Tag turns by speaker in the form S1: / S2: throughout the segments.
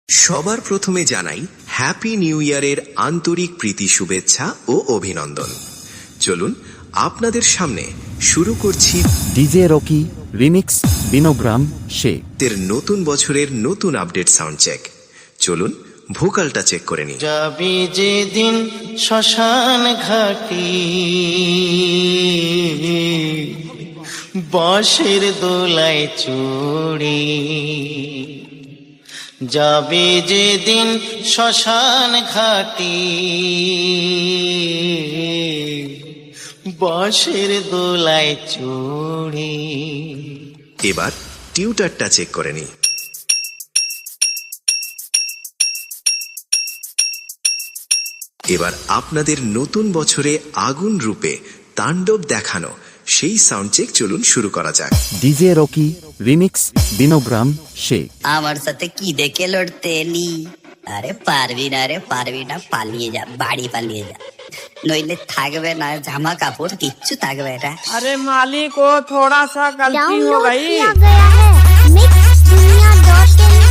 S1: সবার প্রথমে জানাই হ্যাপি নিউ ইয়ারের আন্তরিক প্রীতি শুভেচ্ছা ও অভিনন্দন। চলুন আপনাদের সামনে শুরু করছি
S2: ডিজে রকি রিমিক্স বিনোগ্রাম শেখ
S1: এর নতুন বছরের নতুন আপডেট সাউন্ড চেক। চলুন ভোকালটা চেক করে নিই।
S3: যাবি যেদিন শ্মশান ঘাটি, বাঁশের দোলায় চড়ে, যাবে যেদিন শ্মশান ঘাটি, বাঁশের দোলায় চড়ে।
S1: এবার টিউটারটা চেক করে নিই। এবার আপনাদের নতুন বছরে আগুন রূপে তাণ্ডব দেখানো সেই সাউন্ড চেক চলুন শুরু করা যাক।
S2: ডিজে রকি রিমিক্স বিনোগ্রাম শেখ।
S4: আমার সাথে কি দেখে লড়তে এলি? আরে পারবি না, রে পারবি না, পালিয়ে যা, বাড়ি পালিয়ে যা, নইলে থাকবে না জামা কাপড়, কিচ্ছু থাকবে না।
S5: अरे मालिक वो थोड़ा सा गलती हो
S6: डाउनलोड
S5: गई।
S6: किया गया है mixdunia.in।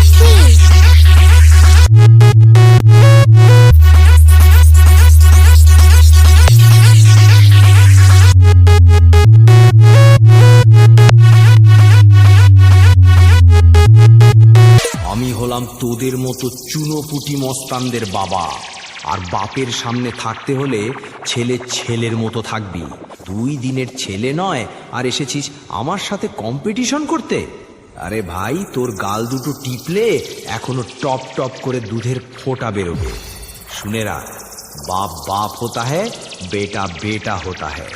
S7: আমি হলাম তোদের মতো চুনোপুটি মস্তানদের বাবা, আর বাপের সামনে থাকতে হলে ছেলে ছেলের মতো থাকবি। 2 দিনের ছেলে নয় আর এসেছিস আমার সাথে কম্পিটিশন করতে? আরে ভাই, তোর গাল দুটো টিপলে এখনো টপ টপ করে দুধের ফোঁটা বেরোবে। শুনে রাখ, বাপ বাপ होता है, বেটা বেটা होता है।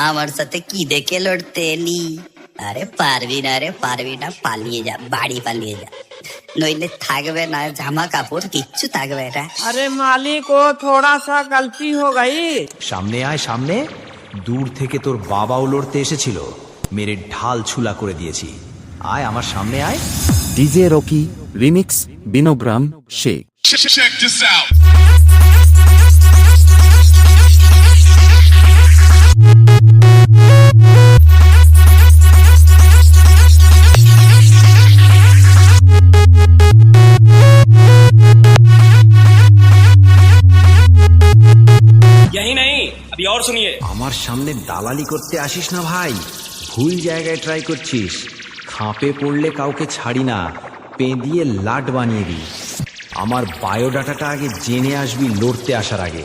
S4: আমার সাথে কি দেখে লড়তে এলি? আরে পারবি না, রে পারবি না, পালিয়ে যা, বাড়ি পালিয়ে যা, নইলে থাকবে না জামা কাপড়, কিচ্ছু থাকবে না।
S5: अरे मालिक वो थोड़ा सा गलती हो गई।
S7: সামনে আয় সামনে। দূর থেকে তোর বাবাও লড়তে এসেছিল, মেরে ঢাল ছুলা করে দিয়েছি। আয় আমার সামনে আয়।
S2: ডিজে রকি রিমিক্স বিনোগ্রাম শেখ।
S8: Check this out.
S9: यही नहीं, अभी और सुनिए।
S7: আমার সামনে দালালি করতে আসিস না ভাই, ভুল জায়গায় ট্রাই করছিস। খাপে পড়লে কাউকে ছাড়ি না, পেঁদিয়ে লাট বানিয়ে দিই। আমার বায়োডাটাটা আগে জেনে আসবি লড়তে আসার আগে।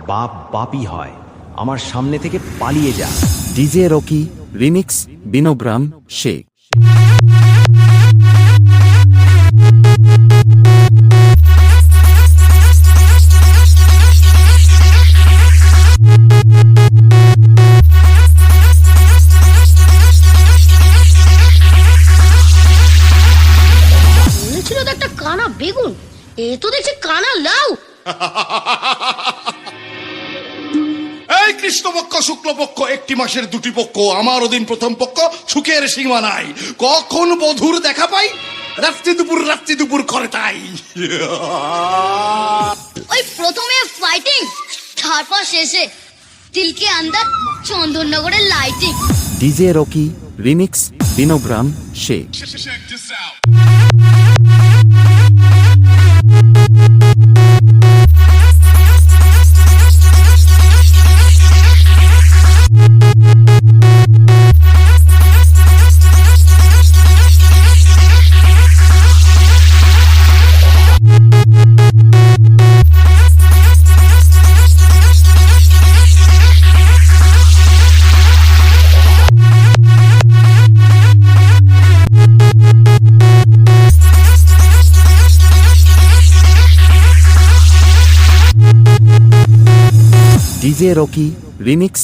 S7: বাপ বাপই হয়, আমার সামনে থেকে পালিয়ে যা।
S2: ডিজে রকি রিমিক্স বিনোগ্রাম শেখ।
S6: বলেছিল তো একটা কানা বেগুন, এ তো দেখছি কানা লাউ।
S8: এই কৃষ্ণপক্ষ শুক্লপক্ষ, একটি মাসের 2টি পক্ষ, আমার অধীন প্রথম পক্ষ, সুখের সীমা নাই। কখন বধুর দেখা পাই? রাত্রি দুপুর করে তাই।
S6: ওই প্রথমে ফাইটিং, তারপর শেষে দিল কে আন্দার চন্দননগরের লাইটিং।
S2: ডিজে রকি রিমিক্স বিনোগ্রাম Sheikh.
S8: Check this out.
S2: DJ Rocky remix